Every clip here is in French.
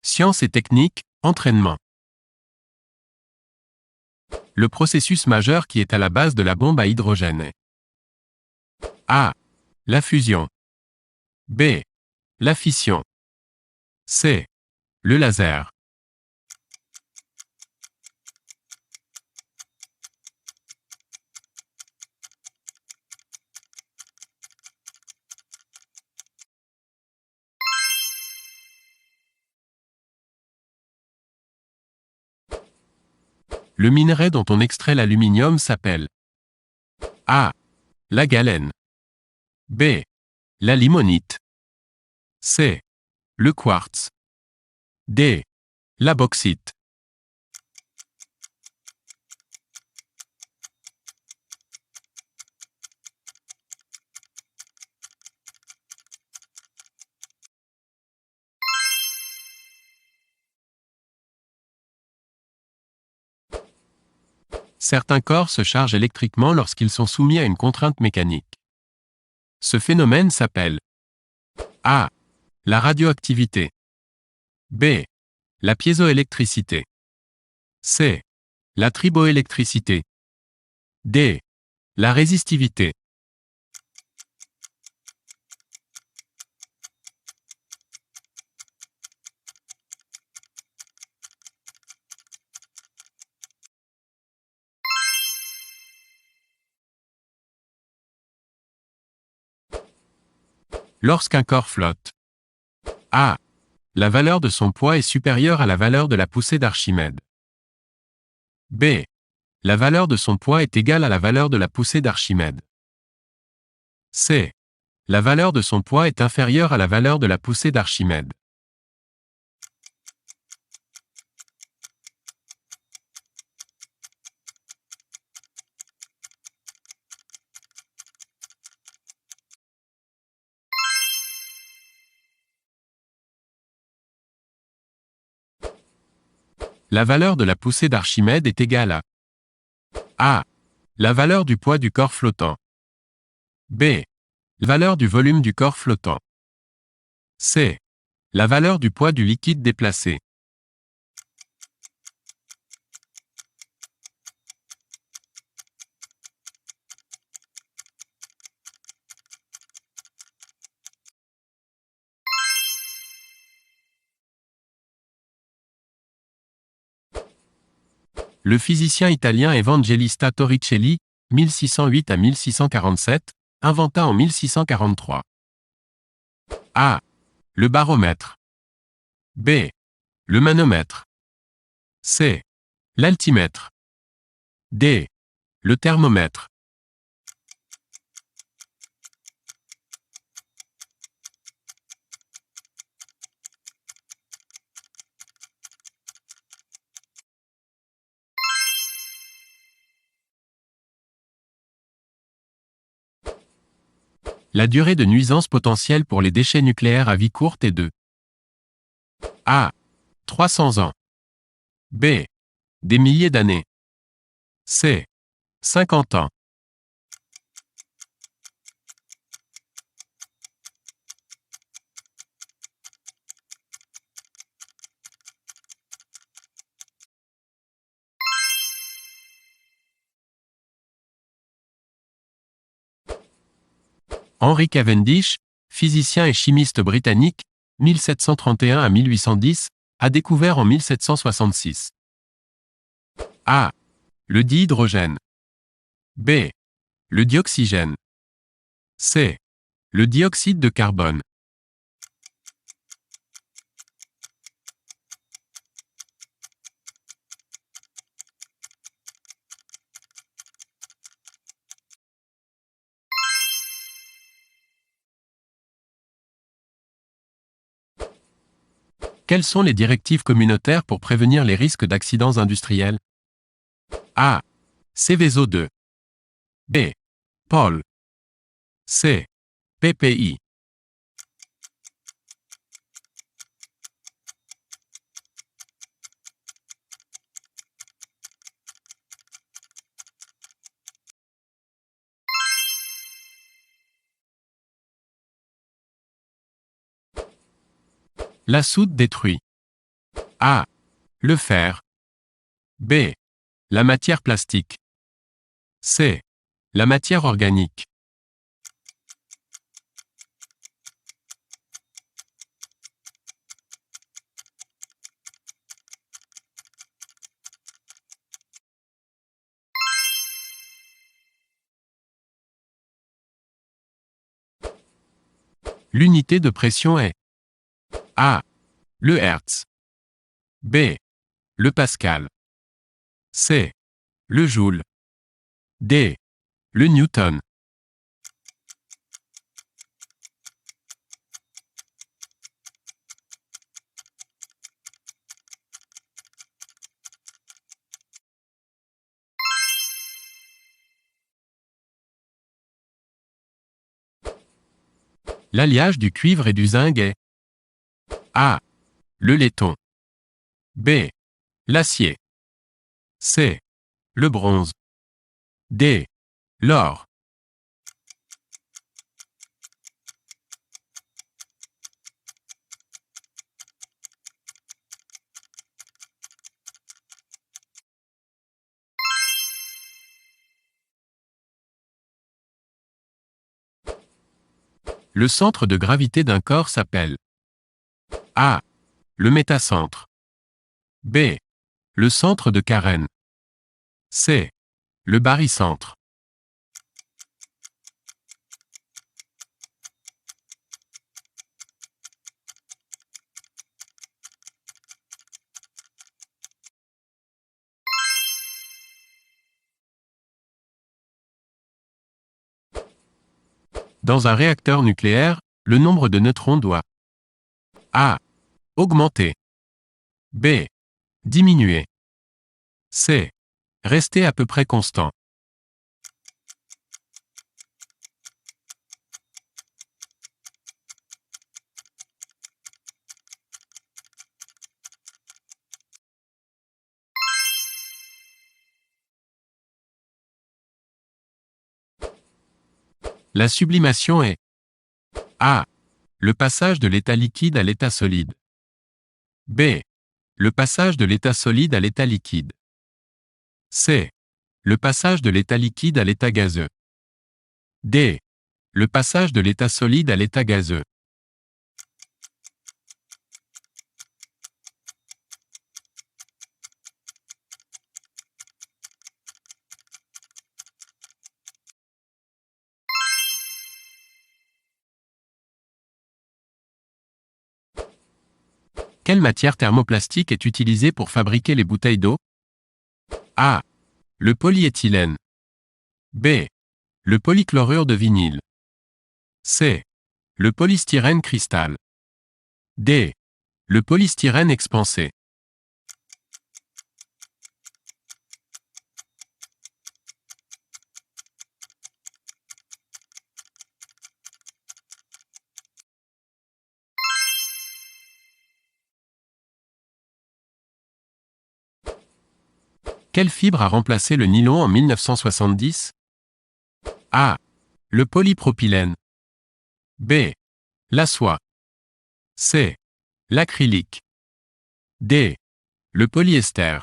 Sciences et techniques, entraînement. Le processus majeur qui est à la base de la bombe à hydrogène est A. La fusion. B. La fission. C. Le laser. Le minerai dont on extrait l'aluminium s'appelle A. La galène. B. La limonite. C. Le quartz. D. La bauxite. Certains corps se chargent électriquement lorsqu'ils sont soumis à une contrainte mécanique. Ce phénomène s'appelle A. La radioactivité. B. La piézoélectricité. C. La triboélectricité. D. La résistivité. Lorsqu'un corps flotte. A. La valeur de son poids est supérieure à la valeur de la poussée d'Archimède. B. La valeur de son poids est égale à la valeur de la poussée d'Archimède. C. La valeur de son poids est inférieure à la valeur de la poussée d'Archimède. La valeur de la poussée d'Archimède est égale à A. La valeur du poids du corps flottant. B. La valeur du volume du corps flottant. C. La valeur du poids du liquide déplacé. Le physicien italien Evangelista Torricelli, 1608 à 1647, inventa en 1643 A. Le baromètre. B. Le manomètre. C. L'altimètre. D. Le thermomètre. La durée de nuisance potentielle pour les déchets nucléaires à vie courte est de A. 300 ans. B. Des milliers d'années. C. 50 ans. Henry Cavendish, physicien et chimiste britannique, 1731 à 1810, a découvert en 1766 A. Le dihydrogène. B. Le dioxygène. C. Le dioxyde de carbone. Quelles sont les directives communautaires pour prévenir les risques d'accidents industriels? A. Seveso 2. B. Paul. C. PPI. La soude détruit A. Le fer. B. La matière plastique. C. La matière organique. L'unité de pression est A. Le Hertz. B. Le Pascal. C. Le Joule. D. Le Newton. L'alliage du cuivre et du zinc est A. Le laiton. B. L'acier. C. Le bronze. D. L'or. Le centre de gravité d'un corps s'appelle A. Le métacentre. B. Le centre de carène. C. Le barycentre. Dans un réacteur nucléaire, le nombre de neutrons doit A. Augmenter. B. Diminuer. C. Rester à peu près constant. La sublimation est A. Le passage de l'état liquide à l'état solide. B. Le passage de l'état solide à l'état liquide. C. Le passage de l'état liquide à l'état gazeux. D. Le passage de l'état solide à l'état gazeux. Quelle matière thermoplastique est utilisée pour fabriquer les bouteilles d'eau? A. Le polyéthylène. B. Le polychlorure de vinyle. C. Le polystyrène cristal. D. Le polystyrène expansé. Quelle fibre a remplacé le nylon en 1970? A. Le polypropylène. B. La soie. C. L'acrylique. D. Le polyester.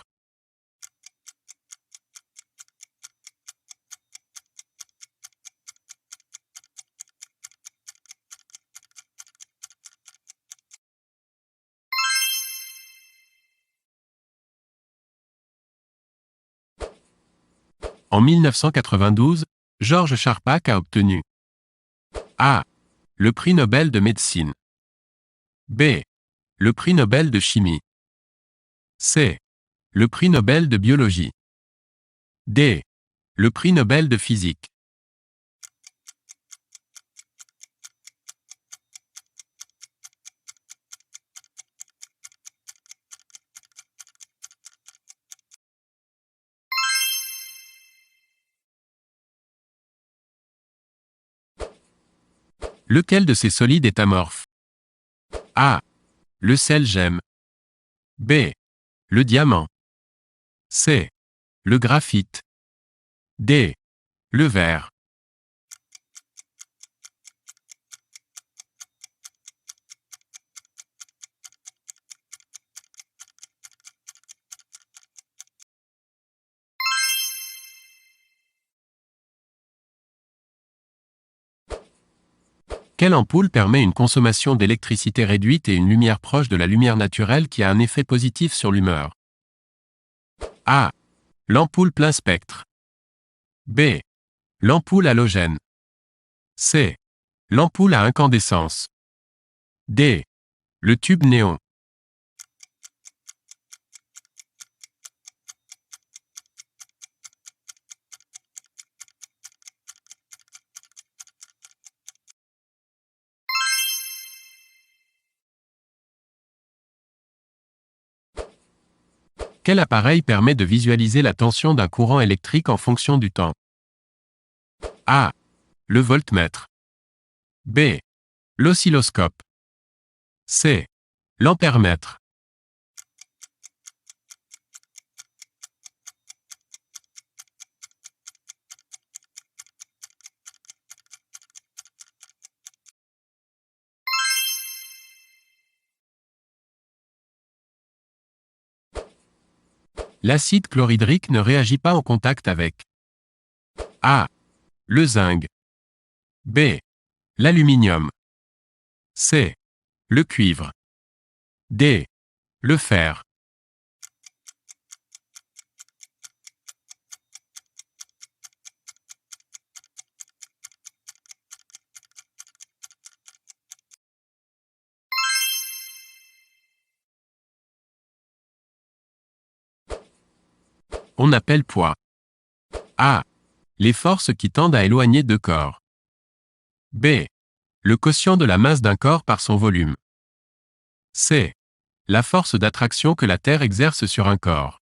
En 1992, Georges Charpak a obtenu A. Le prix Nobel de médecine. B. Le prix Nobel de chimie. C. Le prix Nobel de biologie. D. Le prix Nobel de physique. Lequel de ces solides est amorphe? A. Le sel gemme. B. Le diamant. C. Le graphite. D. Le verre. Quelle ampoule permet une consommation d'électricité réduite et une lumière proche de la lumière naturelle qui a un effet positif sur l'humeur? A. L'ampoule plein spectre. B. L'ampoule halogène. C. L'ampoule à incandescence. D. Le tube néon. Quel appareil permet de visualiser la tension d'un courant électrique en fonction du temps? A. Le voltmètre. B. L'oscilloscope. C. L'ampèremètre. L'acide chlorhydrique ne réagit pas en contact avec A. Le zinc. B. L'aluminium. C. Le cuivre. D. Le fer. On appelle poids A. Les forces qui tendent à éloigner deux corps. B. Le quotient de la masse d'un corps par son volume. C. La force d'attraction que la Terre exerce sur un corps.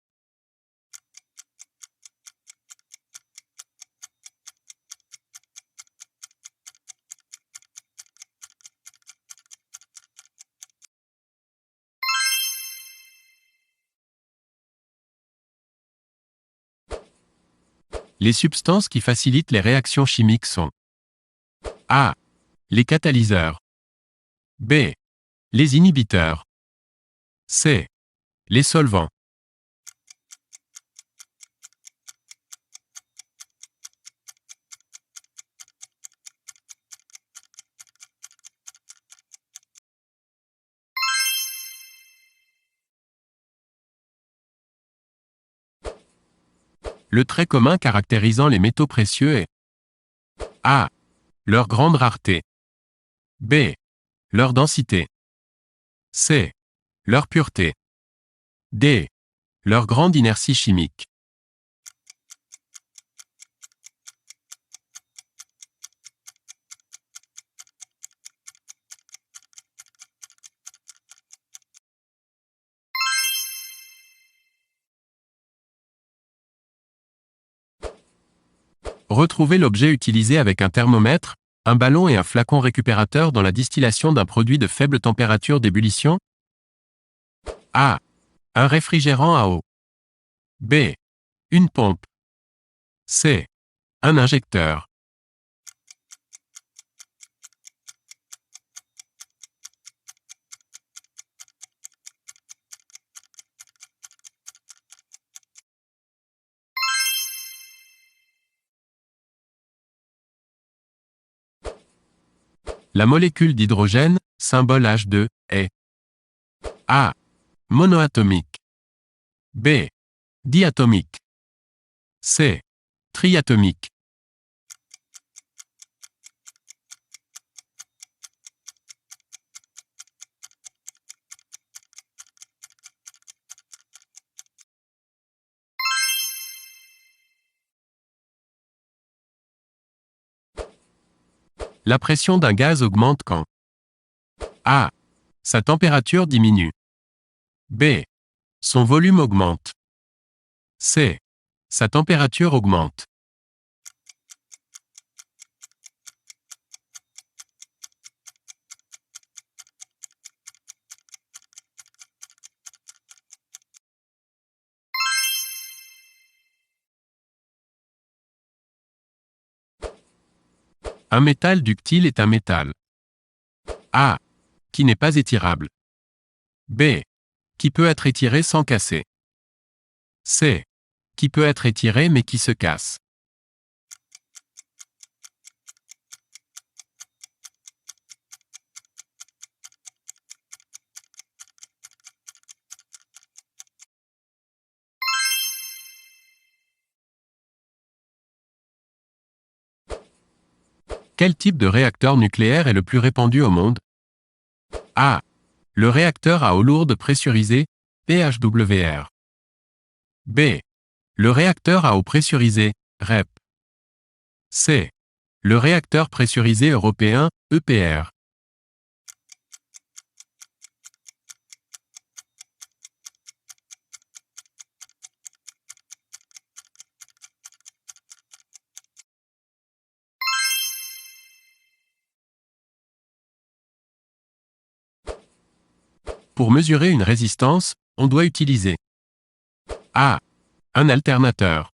Les substances qui facilitent les réactions chimiques sont A. Les catalyseurs. B. Les inhibiteurs. C. Les solvants. Le trait commun caractérisant les métaux précieux est A. Leur grande rareté. B. Leur densité. C. Leur pureté. D. Leur grande inertie chimique. Retrouvez l'objet utilisé avec un thermomètre, un ballon et un flacon récupérateur dans la distillation d'un produit de faible température d'ébullition. A. Un réfrigérant à eau. B. Une pompe. C. Un injecteur. La molécule d'hydrogène, symbole H2, est A. Monoatomique. B. Diatomique. C. Triatomique. La pression d'un gaz augmente quand A. Sa température diminue. B. Son volume augmente. C. Sa température augmente. Un métal ductile est un métal A. Qui n'est pas étirable. B. Qui peut être étiré sans casser. C. Qui peut être étiré mais qui se casse. Quel type de réacteur nucléaire est le plus répandu au monde? A. Le réacteur à eau lourde pressurisée, PHWR. B. Le réacteur à eau pressurisée, REP. C. Le réacteur pressurisé européen, EPR. Pour mesurer une résistance, on doit utiliser A. Un alternateur.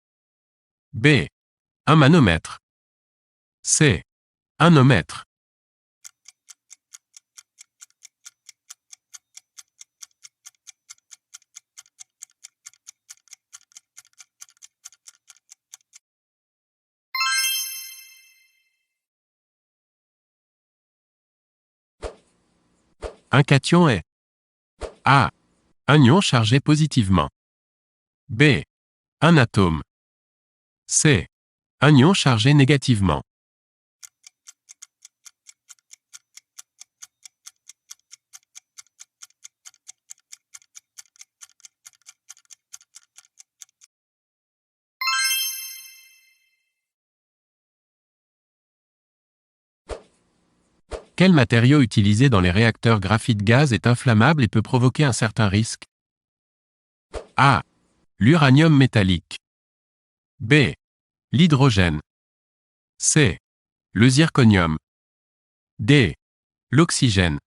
B. Un manomètre. C. Un ohmètre. Un cation est A. Un ion chargé positivement. B. Un atome. C. Un ion chargé négativement. Quel matériau utilisé dans les réacteurs graphite-gaz est inflammable et peut provoquer un certain risque? A. L'uranium métallique. B. L'hydrogène. C. Le zirconium. D. L'oxygène.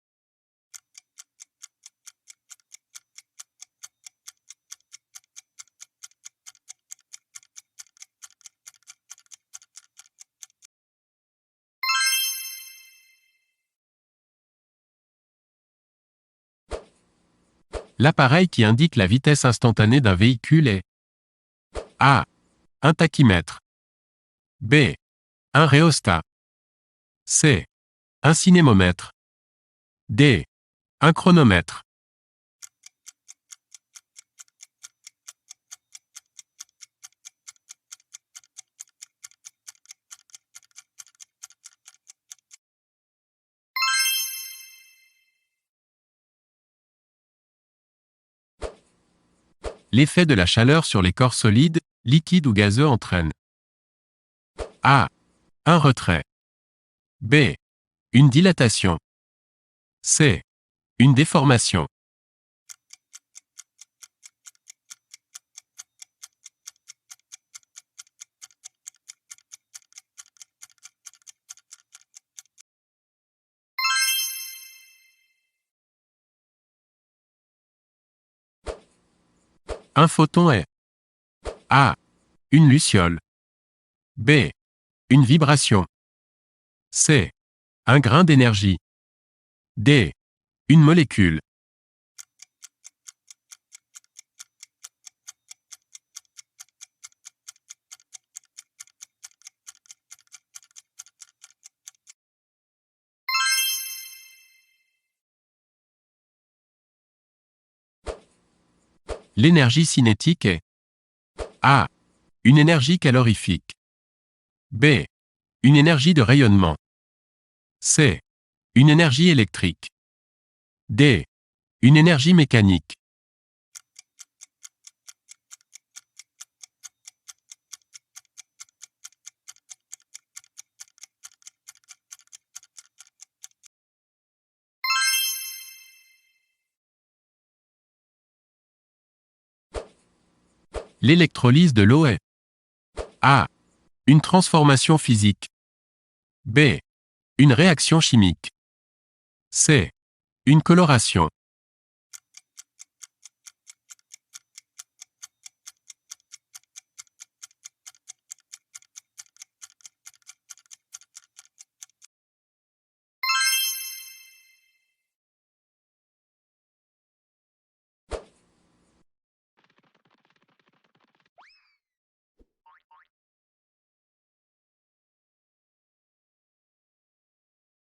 L'appareil qui indique la vitesse instantanée d'un véhicule est A. Un tachymètre. B. Un rhéostat. C. Un cinémomètre. D. Un chronomètre. L'effet de la chaleur sur les corps solides, liquides ou gazeux entraîne A. Un retrait. B. Une dilatation. C. Une déformation. Un photon est A. Une luciole. B. Une vibration. C. Un grain d'énergie. D. Une molécule. L'énergie cinétique est A. Une énergie calorifique. B. Une énergie de rayonnement. C. Une énergie électrique. D. Une énergie mécanique. L'électrolyse de l'eau est A. Une transformation physique. B. Une réaction chimique. C. Une coloration.